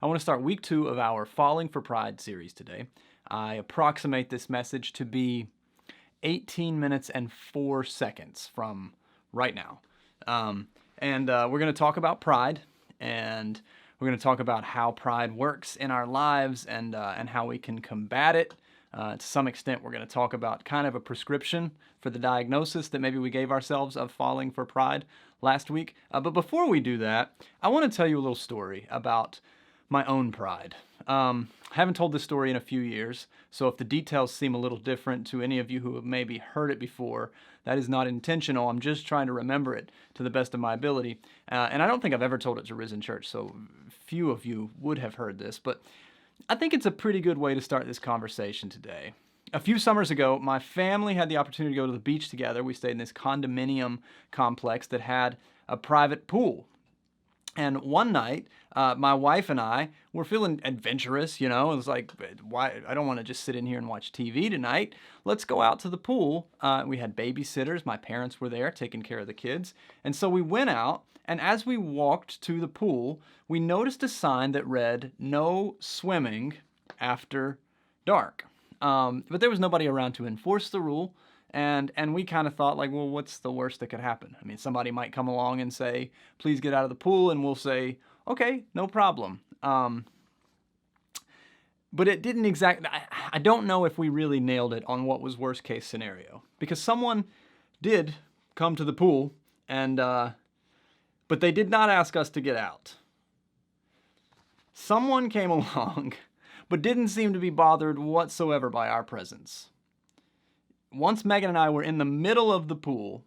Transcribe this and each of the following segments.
I want to start week 2 of our Falling for Pride series today. I approximate this message to be 18 minutes and 4 seconds from right now. We're going to talk about pride, and we're going to talk about how pride works in our lives and how we can combat it. To some extent, we're going to talk about kind of a prescription for the diagnosis that maybe we gave ourselves of falling for pride last week. But before we do that, I want to tell you a little story about my own pride. I haven't told this story in a few years, so if the details seem a little different to any of you who have maybe heard it before, that is not intentional. I'm just trying to remember it to the best of my ability. And I don't think I've ever told it to Risen Church, so few of you would have heard this, but I think it's a pretty good way to start this conversation today. A few summers ago, my family had the opportunity to go to the beach together. We stayed in this condominium complex that had a private pool. And one night, my wife and I were feeling adventurous, It was like, why? I don't want to just sit in here and watch TV tonight. Let's go out to the pool. We had babysitters. My parents were there taking care of the kids. And so we went out, and as we walked to the pool, we noticed a sign that read, "No swimming after dark." But there was nobody around to enforce the rule. And we kind of thought like, well, what's the worst that could happen? I mean, somebody might come along and say, please get out of the pool. And we'll say, okay, no problem. But it didn't exactly, I don't know if we really nailed it on what was worst case scenario, because someone did come to the pool but they did not ask us to get out. Someone came along, but didn't seem to be bothered whatsoever by our presence. Once Megan and I were in the middle of the pool,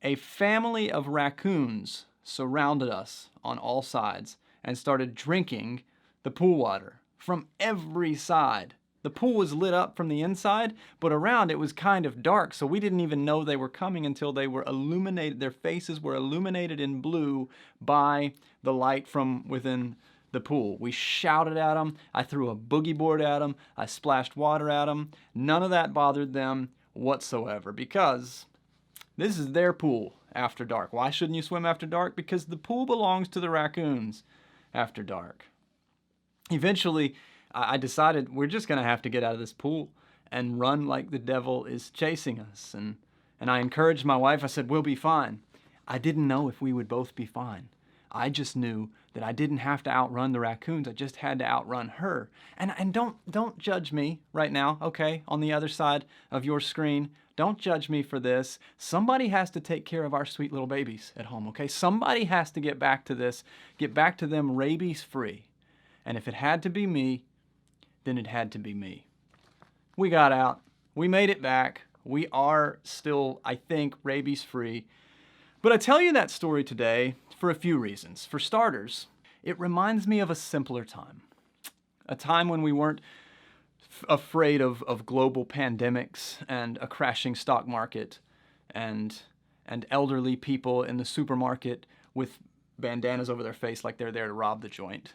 a family of raccoons surrounded us on all sides and started drinking the pool water from every side. The pool was lit up from the inside, but around it was kind of dark, so we didn't even know they were coming until they were illuminated. Their faces were illuminated in blue by the light from within the pool. We shouted at them. I threw a boogie board at them. I splashed water at them. None of that bothered them whatsoever, because this is their pool after dark. Why shouldn't you swim after dark? Because the pool belongs to the raccoons after dark. Eventually, I decided we're just going to have to get out of this pool and run like the devil is chasing us. And I encouraged my wife. I said, we'll be fine. I didn't know if we would both be fine. I just knew that I didn't have to outrun the raccoons. I just had to outrun her. And don't judge me right now, okay? On the other side of your screen, don't judge me for this. Somebody has to take care of our sweet little babies at home, okay? Somebody has to get back to this, get back to them rabies free. And if it had to be me, then it had to be me. We got out. We made it back. We are still, I think, rabies free. But I tell you that story today for a few reasons. For starters, it reminds me of a simpler time. A time when we weren't afraid of global pandemics and a crashing stock market and elderly people in the supermarket with bandanas over their face like they're there to rob the joint.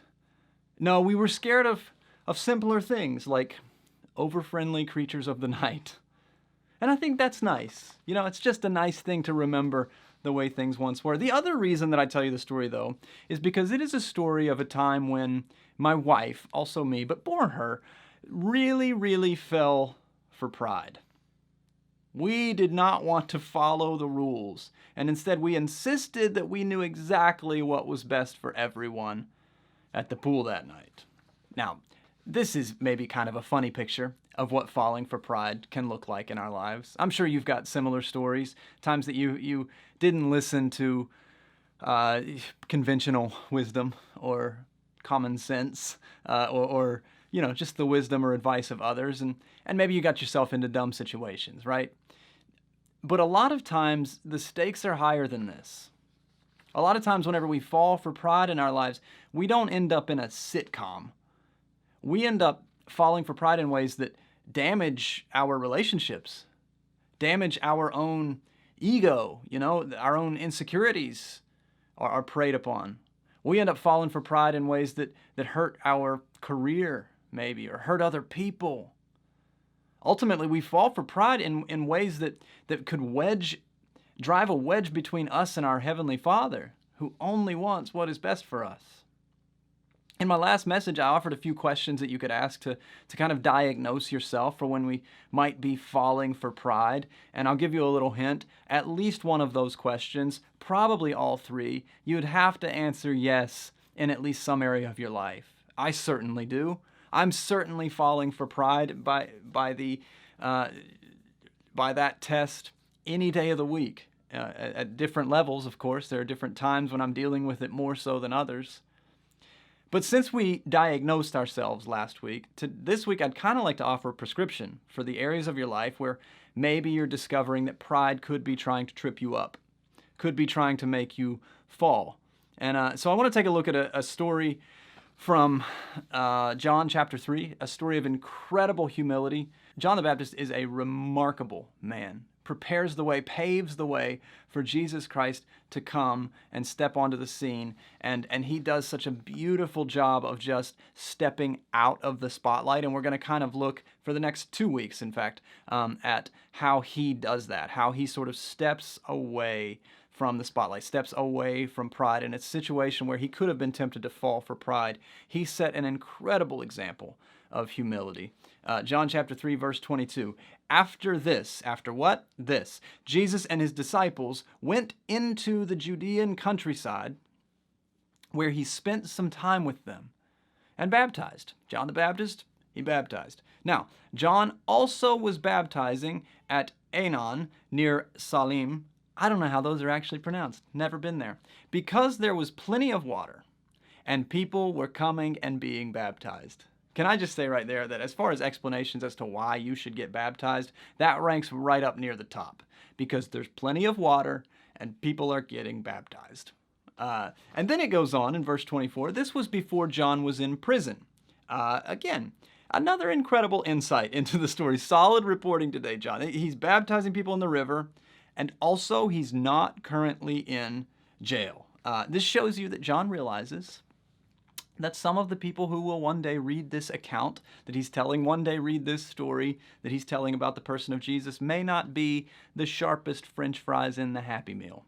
No, we were scared of simpler things like over-friendly creatures of the night. And I think that's nice. It's just a nice thing to remember the way things once were. The other reason that I tell you the story, though, is because it is a story of a time when my wife, also me, but more her, really, really fell for pride. We did not want to follow the rules, and instead we insisted that we knew exactly what was best for everyone at the pool that night. Now, this is maybe kind of a funny picture of what falling for pride can look like in our lives. I'm sure you've got similar stories, times that you didn't listen to conventional wisdom or common sense or just the wisdom or advice of others, and maybe you got yourself into dumb situations, right? But a lot of times the stakes are higher than this. A lot of times whenever we fall for pride in our lives, we don't end up in a sitcom. We end up falling for pride in ways that damage our relationships, damage our own ego, our own insecurities are preyed upon. We end up falling for pride in ways that hurt our career, maybe, or hurt other people. Ultimately, we fall for pride in ways that could drive a wedge between us and our Heavenly Father, who only wants what is best for us. In my last message, I offered a few questions that you could ask to kind of diagnose yourself for when we might be falling for pride. And I'll give you a little hint. At least one of those questions, probably all three, you'd have to answer yes in at least some area of your life. I certainly do. I'm certainly falling for pride by that test any day of the week. At different levels, of course. There are different times when I'm dealing with it more so than others. But since we diagnosed ourselves last week, this week I'd kind of like to offer a prescription for the areas of your life where maybe you're discovering that pride could be trying to trip you up, could be trying to make you fall. And so I want to take a look at a story from John chapter 3, a story of incredible humility. John the Baptist is a remarkable man, prepares the way, paves the way for Jesus Christ to come and step onto the scene. And he does such a beautiful job of just stepping out of the spotlight. And we're going to kind of look for the next 2 weeks, in fact, at how he does that, how he sort of steps away from the spotlight, steps away from pride. In a situation where he could have been tempted to fall for pride, he set an incredible example of humility. John chapter 3, verse 22. After what? This. Jesus and his disciples went into the Judean countryside where he spent some time with them and baptized. John the Baptist, he baptized. Now, John also was baptizing at Aenon near Salim. I don't know how those are actually pronounced. Never been there. Because there was plenty of water and people were coming and being baptized. Can I just say right there that as far as explanations as to why you should get baptized, that ranks right up near the top, because there's plenty of water and people are getting baptized. And then it goes on in verse 24. This was before John was in prison. Again, another incredible insight into the story. Solid reporting today, John. He's baptizing people in the river, and also he's not currently in jail. This shows you that John realizes that some of the people who will one day read this account that he's telling, one day read this story that he's telling about the person of Jesus, may not be the sharpest French fries in the Happy Meal.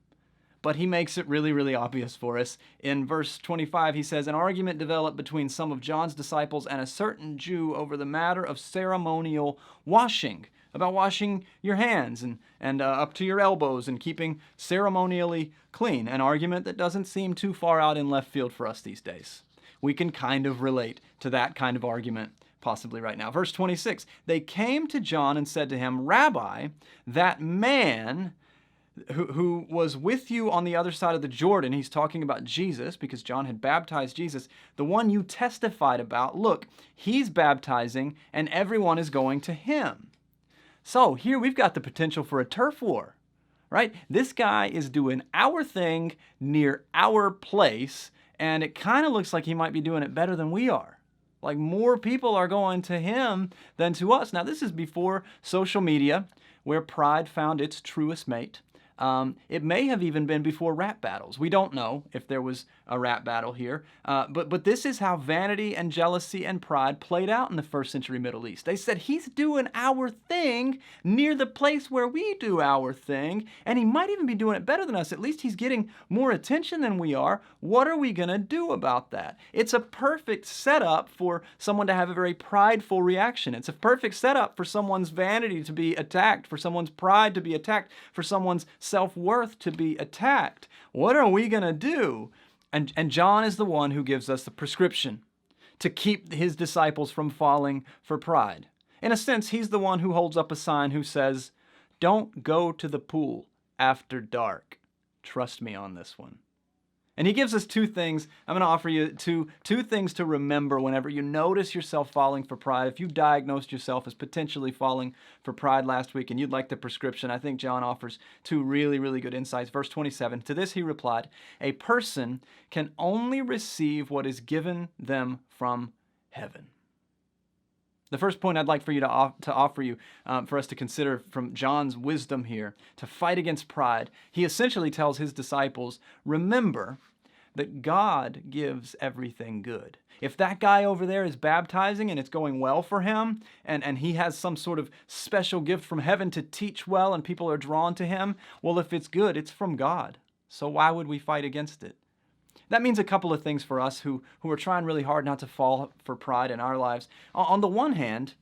But he makes it really, really obvious for us. In verse 25, he says, an argument developed between some of John's disciples and a certain Jew over the matter of ceremonial washing, about washing your hands and up to your elbows and keeping ceremonially clean, an argument that doesn't seem too far out in left field for us these days. We can kind of relate to that kind of argument possibly right now. Verse 26, they came to John and said to him, Rabbi, that man who was with you on the other side of the Jordan, he's talking about Jesus because John had baptized Jesus, the one you testified about, look, he's baptizing and everyone is going to him. So here we've got the potential for a turf war, right? This guy is doing our thing near our place, and it kind of looks like he might be doing it better than we are. Like more people are going to him than to us. Now, this is before social media, where pride found its truest mate. It may have even been before rap battles. We don't know if there was a rap battle here. But this is how vanity and jealousy and pride played out in the first century Middle East. They said, he's doing our thing near the place where we do our thing, and he might even be doing it better than us. At least he's getting more attention than we are. What are we going to do about that? It's a perfect setup for someone to have a very prideful reaction. It's a perfect setup for someone's vanity to be attacked, for someone's pride to be attacked, for someone's self-worth to be attacked. What are we going to do? And John is the one who gives us the prescription to keep his disciples from falling for pride. In a sense, he's the one who holds up a sign who says, don't go to the pool after dark. Trust me on this one. And he gives us two things. I'm going to offer you two things to remember whenever you notice yourself falling for pride. If you've diagnosed yourself as potentially falling for pride last week and you'd like the prescription, I think John offers two really, really good insights. Verse 27, to this he replied, a person can only receive what is given them from heaven. The first point I'd like for you to offer you, for us to consider from John's wisdom here, to fight against pride, he essentially tells his disciples, remember that God gives everything good. If that guy over there is baptizing and it's going well for him, and he has some sort of special gift from heaven to teach well and people are drawn to him, well, if it's good, it's from God. So why would we fight against it? That means a couple of things for us who are trying really hard not to fall for pride in our lives. On the one hand,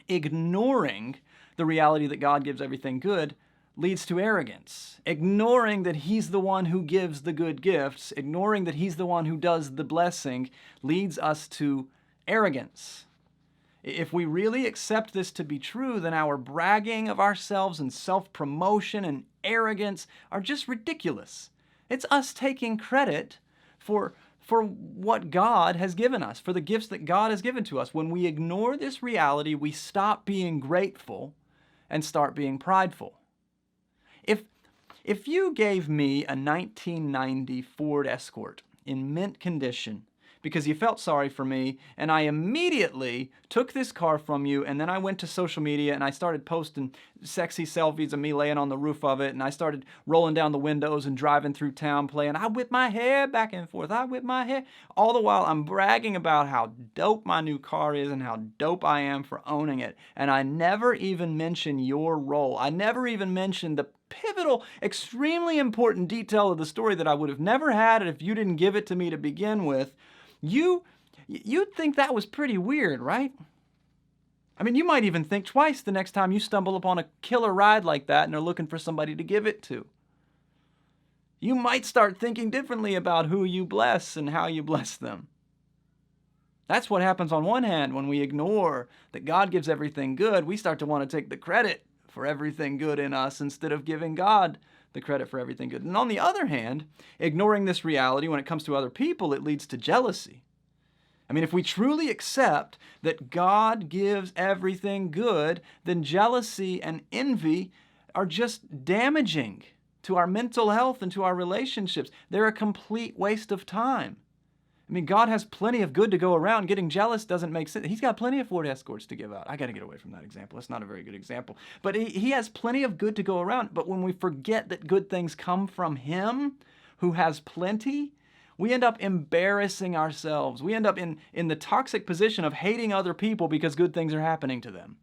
ignoring the reality that God gives everything good leads to arrogance. Ignoring that He's the one who gives the good gifts, ignoring that He's the one who does the blessing, leads us to arrogance. If we really accept this to be true, then our bragging of ourselves and self-promotion and arrogance are just ridiculous. It's us taking credit for what God has given us, for the gifts that God has given to us. When we ignore this reality, we stop being grateful and start being prideful. If you gave me a 1990 Ford Escort in mint condition because you felt sorry for me, and I immediately took this car from you, and then I went to social media and I started posting sexy selfies of me laying on the roof of it, and I started rolling down the windows and driving through town playing, I whip my hair back and forth, I whip my hair. All the while I'm bragging about how dope my new car is and how dope I am for owning it. And I never even mention your role. I never even mention the pivotal, extremely important detail of the story that I would have never had if you didn't give it to me to begin with. You'd think that was pretty weird, right? I mean, you might even think twice the next time you stumble upon a killer ride like that and are looking for somebody to give it to. You might start thinking differently about who you bless and how you bless them. That's what happens on one hand when we ignore that God gives everything good. We start to want to take the credit for everything good in us instead of giving God the credit for everything good. And on the other hand, ignoring this reality when it comes to other people, it leads to jealousy. I mean, if we truly accept that God gives everything good, then jealousy and envy are just damaging to our mental health and to our relationships. They're a complete waste of time. I mean, God has plenty of good to go around. Getting jealous doesn't make sense. He's got plenty of Ford Escorts to give out. I got to get away from that example. That's not a very good example. But he has plenty of good to go around. But when we forget that good things come from Him, who has plenty, we end up embarrassing ourselves. We end up in the toxic position of hating other people because good things are happening to them.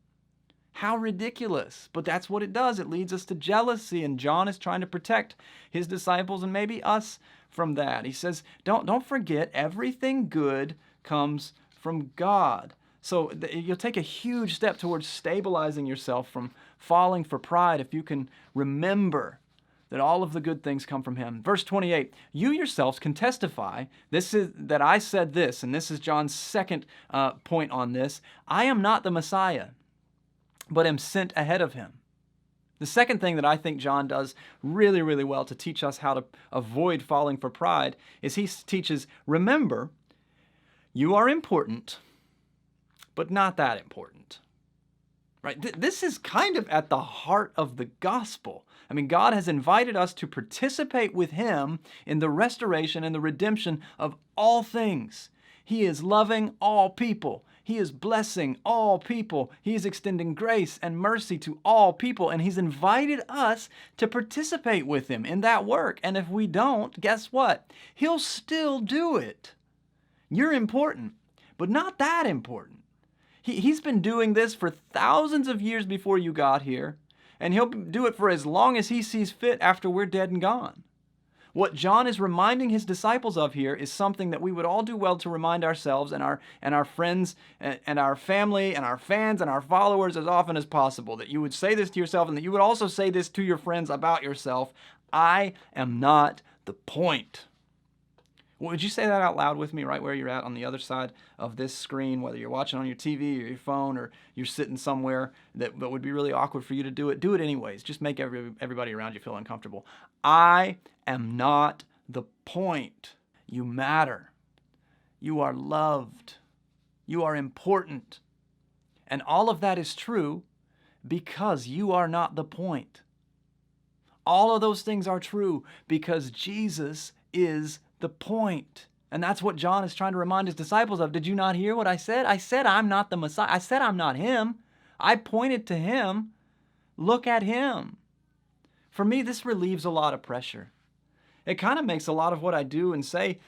How ridiculous. But that's what it does. It leads us to jealousy. And John is trying to protect his disciples and maybe us from that. He says, don't forget, everything good comes from God. So you'll take a huge step towards stabilizing yourself from falling for pride if you can remember that all of the good things come from Him. Verse 28, you yourselves can testify that I said this, and this is John's second point on this. I am not the Messiah, but am sent ahead of Him. The second thing that I think John does really, really well to teach us how to avoid falling for pride is he teaches, remember, you are important, but not that important. Right? This is kind of at the heart of the gospel. I mean, God has invited us to participate with Him in the restoration and the redemption of all things. He is loving all people. He is blessing all people. He is extending grace and mercy to all people. And He's invited us to participate with Him in that work. And if we don't, guess what? He'll still do it. You're important, but not that important. He's been doing this for thousands of years before you got here. And He'll do it for as long as He sees fit after we're dead and gone. What John is reminding his disciples of here is something that we would all do well to remind ourselves and our friends and our family and our fans and our followers as often as possible. That you would say this to yourself and that you would also say this to your friends about yourself. I am not the point. Would you say that out loud with me right where you're at on the other side of this screen, whether you're watching on your TV or your phone or you're sitting somewhere that would be really awkward for you to do it? Do it anyways. Just make everybody around you feel uncomfortable. I am not the point. You matter. You are loved. You are important. And all of that is true because you are not the point. All of those things are true because Jesus is the point. And that's what John is trying to remind his disciples of. Did you not hear what I said? I said I'm not the Messiah. I said I'm not Him. I pointed to Him. Look at Him. For me, this relieves a lot of pressure. It kind of makes a lot of what I do and say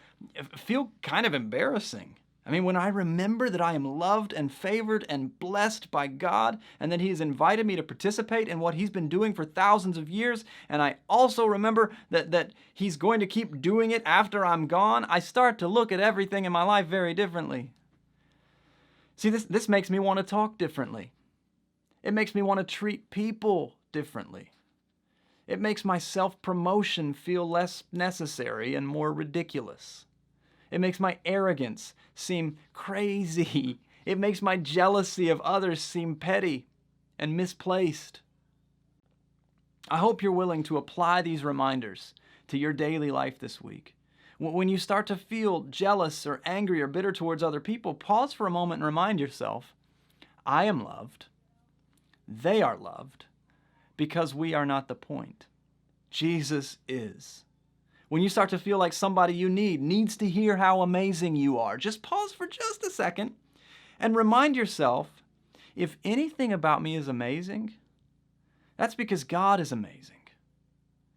feel kind of embarrassing. I mean, when I remember that I am loved and favored and blessed by God, and that He has invited me to participate in what He's been doing for thousands of years, and I also remember that He's going to keep doing it after I'm gone, I start to look at everything in my life very differently. See, this makes me want to talk differently. It makes me want to treat people differently. It makes my self-promotion feel less necessary and more ridiculous. It makes my arrogance seem crazy. It makes my jealousy of others seem petty and misplaced. I hope you're willing to apply these reminders to your daily life this week. When you start to feel jealous or angry or bitter towards other people, pause for a moment and remind yourself, I am loved. They are loved because we are not the point. Jesus is. When you start to feel like somebody you needs to hear how amazing you are, just pause for just a second and remind yourself, if anything about me is amazing, that's because God is amazing.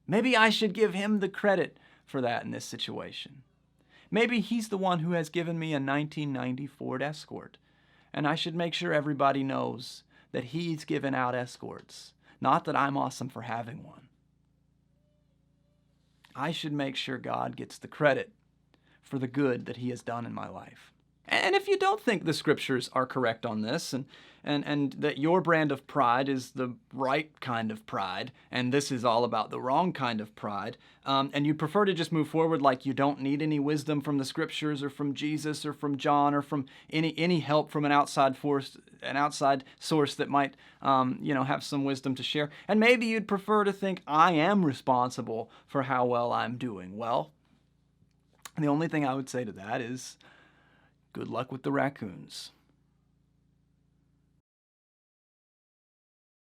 Maybe I should give Him the credit for that in this situation. Maybe He's the one who has given me a 1990 Ford Escort, and I should make sure everybody knows that He's given out Escorts, not that I'm awesome for having one. I should make sure God gets the credit for the good that He has done in my life. And if you don't think the scriptures are correct on this, and that your brand of pride is the right kind of pride, and this is all about the wrong kind of pride, and you prefer to just move forward like you don't need any wisdom from the scriptures or from Jesus or from John or from any help from an outside source that might have some wisdom to share, and maybe you'd prefer to think I am responsible for how well I'm doing. Well, the only thing I would say to that is, good luck with the raccoons.